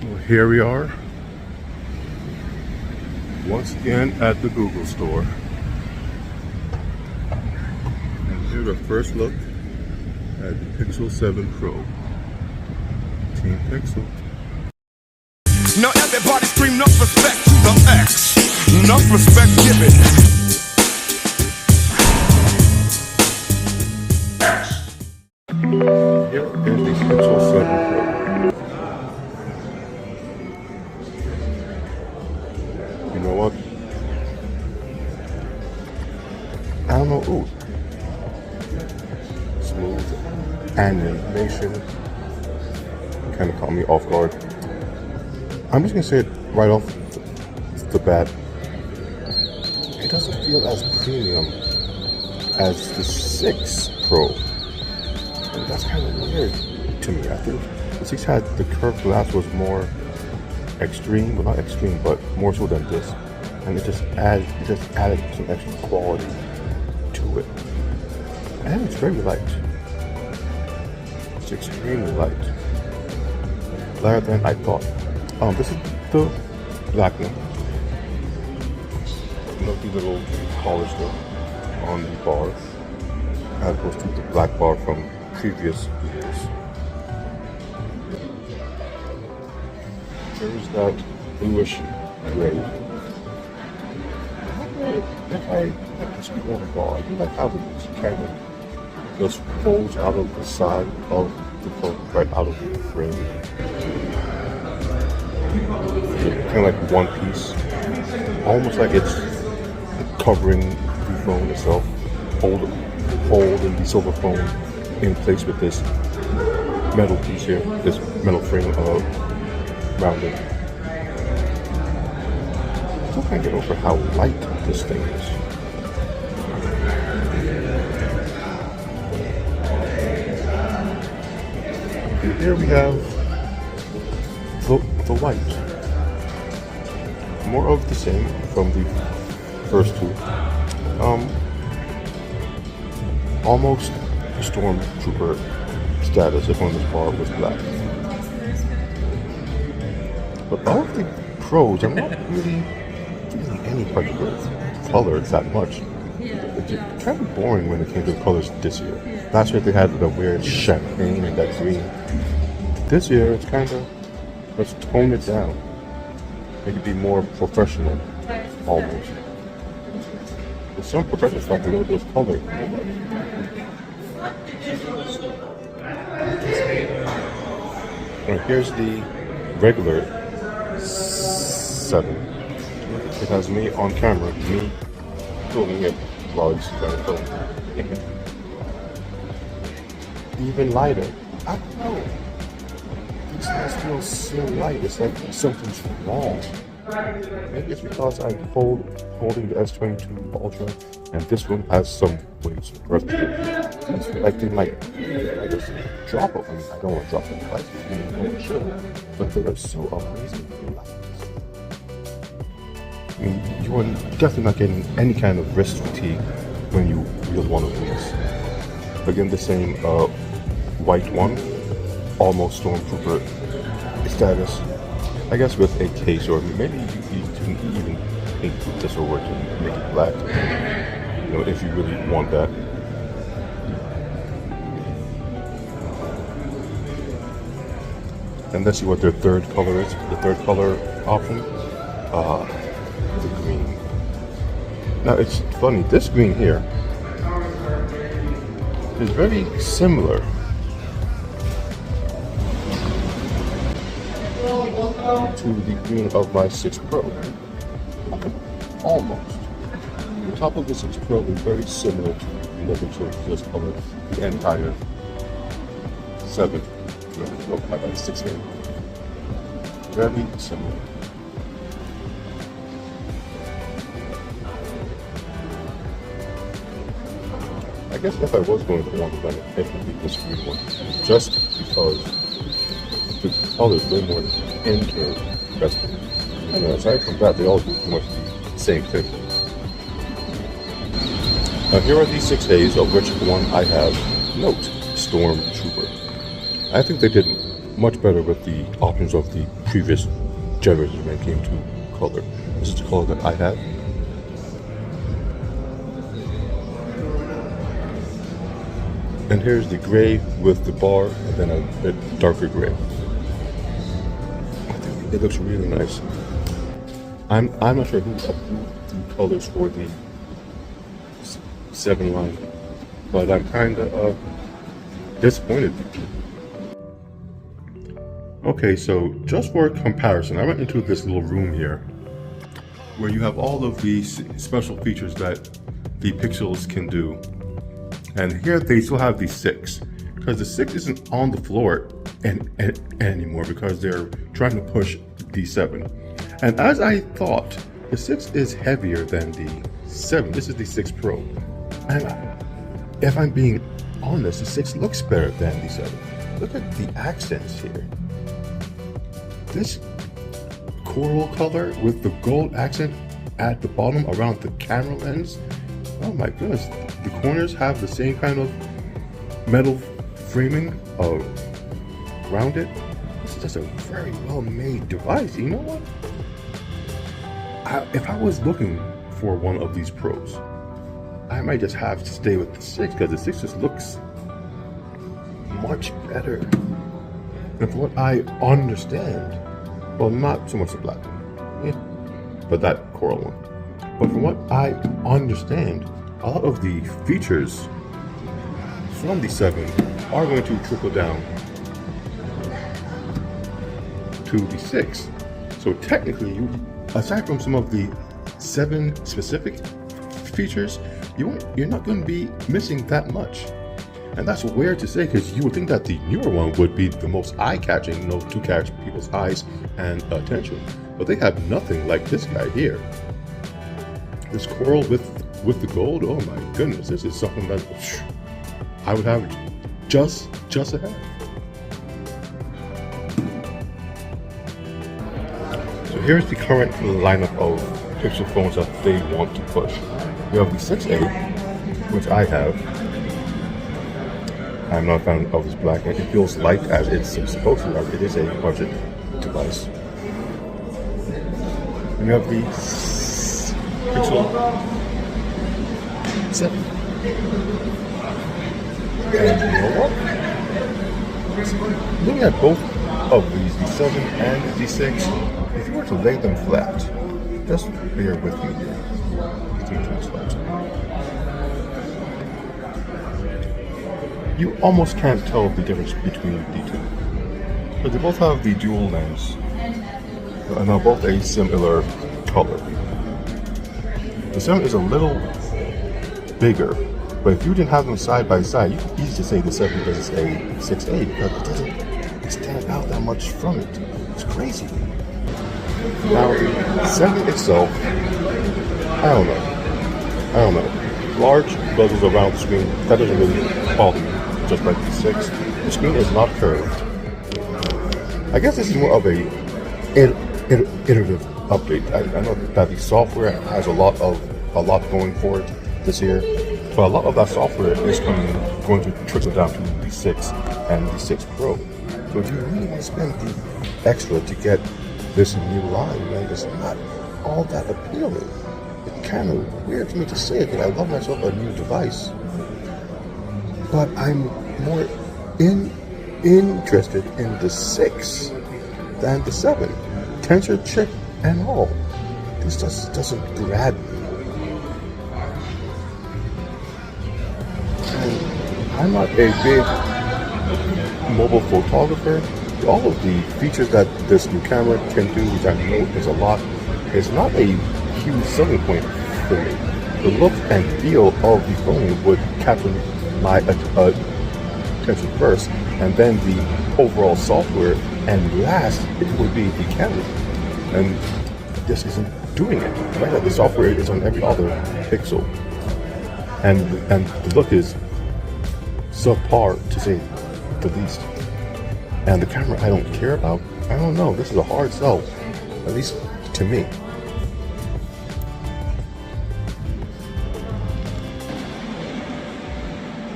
Well, here we are, once again at the Google store. And here's our first look at the Pixel 7 Pro. Team Pixel. Now everybody scream enough respect to the X. Enough respect given. Here is the Pixel 7 Pro. You know what? I don't know. Ooh. Smooth animation. Kind of caught me off guard. I'm just gonna say it right off the bat. It doesn't feel as premium as the 6 Pro. And that's kind of weird to me. I think the 6 had the curved glass was more extreme, well not extreme, but more so than this. And it just added some extra quality to it. And it's very light. It's extremely light. Lighter than I thought. This is the black one. Lovely little polish there on the bar, as opposed to the black bar from previous years. There's that bluish gray. If I just go on the bar, I do like how it kind of just folds out of the side of the phone, right out of the frame. Kind of like one piece, almost like it's covering the phone itself, holding the silver phone in place with this metal piece here, this metal frame around it. I still can't get over how light this thing is. And here we have the white. More of the same from the first two. Almost Stormtrooper status if on this bar was black. But all of the Pros, I'm not really feeling any particular color that much. It's kind of boring when it came to the colors this year. Last year they had the weird champagne and that green. This year it's kind of, let's tone it down. Make it be more professional, almost. With some professional stuff, a little bit of color. And here's the regular 7. It has me on camera, me filming it while it's trying to film. Even lighter. I don't know. These guys feel so light. It's like something's wrong. Maybe it's because I'm holding the S22 Ultra, and this one has some weight. I think like I just drop it. I mean, I don't want to drop the price, I know it should, but they're so amazingly light. I mean, you are definitely not getting any kind of wrist fatigue when you wield one of these. Again, the same white one, almost Stormtrooper status. I guess with a case, or maybe you can even include this over to make it black. You know, if you really want that. And let's see what their third color is. The third color option, the green. Now it's funny. This green here is very similar to the green of my 6 Pro. Almost. The top of the 6 Pro is very similar to the literature just colored the entire 7. I got 6 here. Very similar. I guess if I was going to want to run it, it would be this green one. Just because the color is way more interesting. And aside from that, they all do pretty much the same thing. Now here are the 6 days of which one I have. Note, Stormtrooper. I think they did much better with the options of the previous generation when it came to color. This is the color that I have. And here's the gray with the bar, and then a bit darker gray. I think it looks really nice. I'm not sure who approved the colors for the 7 line, but I'm kind of disappointed. Okay, so just for comparison, I went into this little room here where you have all of these special features that the Pixels can do. And here they still have the 6, because the 6 isn't on the floor anymore because they're trying to push the 7. And as I thought, the 6 is heavier than the 7. This is the 6 Pro. And if I'm being honest, the 6 looks better than the 7. Look at the accents here. This coral color with the gold accent at the bottom around the camera lens. Oh my goodness. The corners have the same kind of metal framing around it. This is just a very well-made device. You know what? If I was looking for one of these Pros, I might just have to stay with the 6 because the 6 just looks much better. And from what I understand, well, not so much the black one, yeah, but that coral one. But from what I understand, a lot of the features from the 7 are going to trickle down to the 6. So technically, aside from some of the 7 specific features, you're not going to be missing that much. And that's weird to say because you would think that the newer one would be the most eye-catching, to catch people's eyes and attention. But they have nothing like this guy here. This coral with the gold, oh my goodness, this is something that I would have just a have. So here's the current lineup of Pixel phones that they want to push. We have the 6A, which I have. I'm not a fan of this black, and it feels light as it's supposed to. It is a budget device. And we have the Pixel 7. And you know what? Looking at both of these, the 7 and the 6, if you were to lay them flat, just bear with me here. You almost can't tell the difference between the two. But they both have the dual lens, and are both a similar color. The 7 is a little bigger, but if you didn't have them side by side, you could easily say the 7 is a 6A because it doesn't stand out that much from it. It's crazy. Now, the 7 itself, I don't know. Large bezels around the screen, that doesn't really bother me, just like the 6. The screen is not curved. I guess this is more of a iterative update. I know that the software has a lot going for it this year, but a lot of that software is going to trickle down to the 6 and the 6 Pro. So if you really want to spend the extra to get this new line, man, it's not all that appealing. It's kind of weird for me to say it, because I love myself a new device, but I'm more interested in the 6 than the 7. Tensor chip and all. This just doesn't grab me. And I'm not a big mobile photographer. All of the features that this new camera can do, which I know is a lot, is not a huge selling point for me. The look and feel of the phone would capture my attention first, and then the overall software, and last it would be the camera. And this isn't doing it. Right now, the software is on every other Pixel, and the look is subpar to say the least. And the camera I don't care about. I don't know. This is a hard sell, at least to me.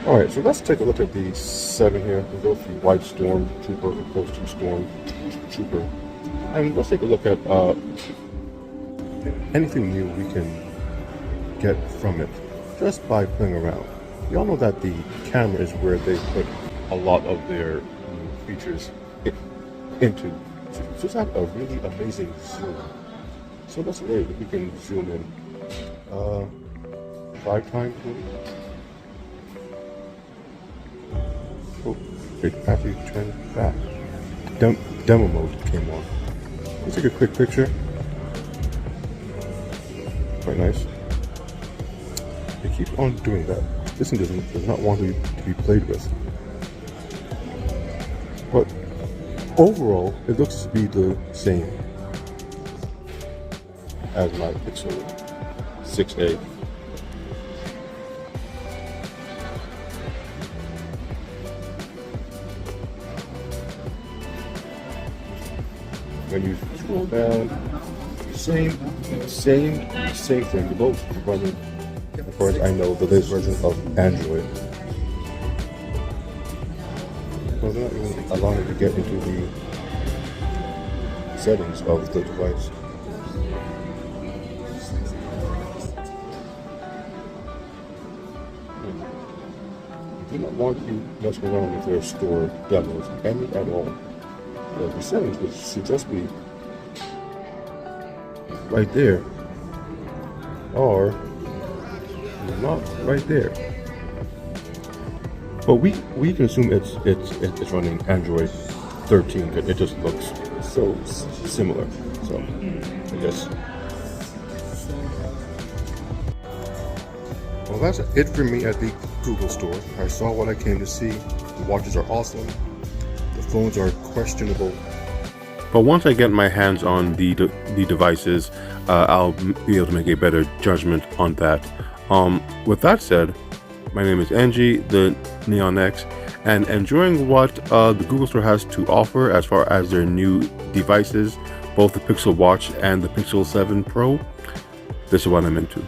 Alright, so let's take a look at the 7 here. We'll go through White Storm Trooper, Coast 2 Storm Trooper. And let's take a look at anything new we can get from it just by playing around. You all know that the camera is where they put a lot of their features into. So it's like a really amazing zoom. So let's see if we can zoom in 5 times maybe. Oh, it actually turned back. Demo mode came on. Let's take a quick picture. Quite nice. It keeps on doing that. This thing does not want to be played with. But overall, it looks to be the same as my Pixel 6a. When you scroll down, same thing. They're both running, as far as I know, the latest version of Android. So they're not even allowing you to get into the settings of the device. I do not want you messing around with their store demos, any at all. The settings should just be right there, or not right there. But we can assume it's running Android 13 because it just looks so similar. So I guess. Well, that's it for me at the Google store. I saw what I came to see. The watches are awesome. The phones are questionable. But once I get my hands on the devices, I'll be able to make a better judgment on that. With that said, my name is Angie, the Neon X, and enjoying what the Google Store has to offer as far as their new devices, both the Pixel Watch and the Pixel 7 Pro. This is what I'm into.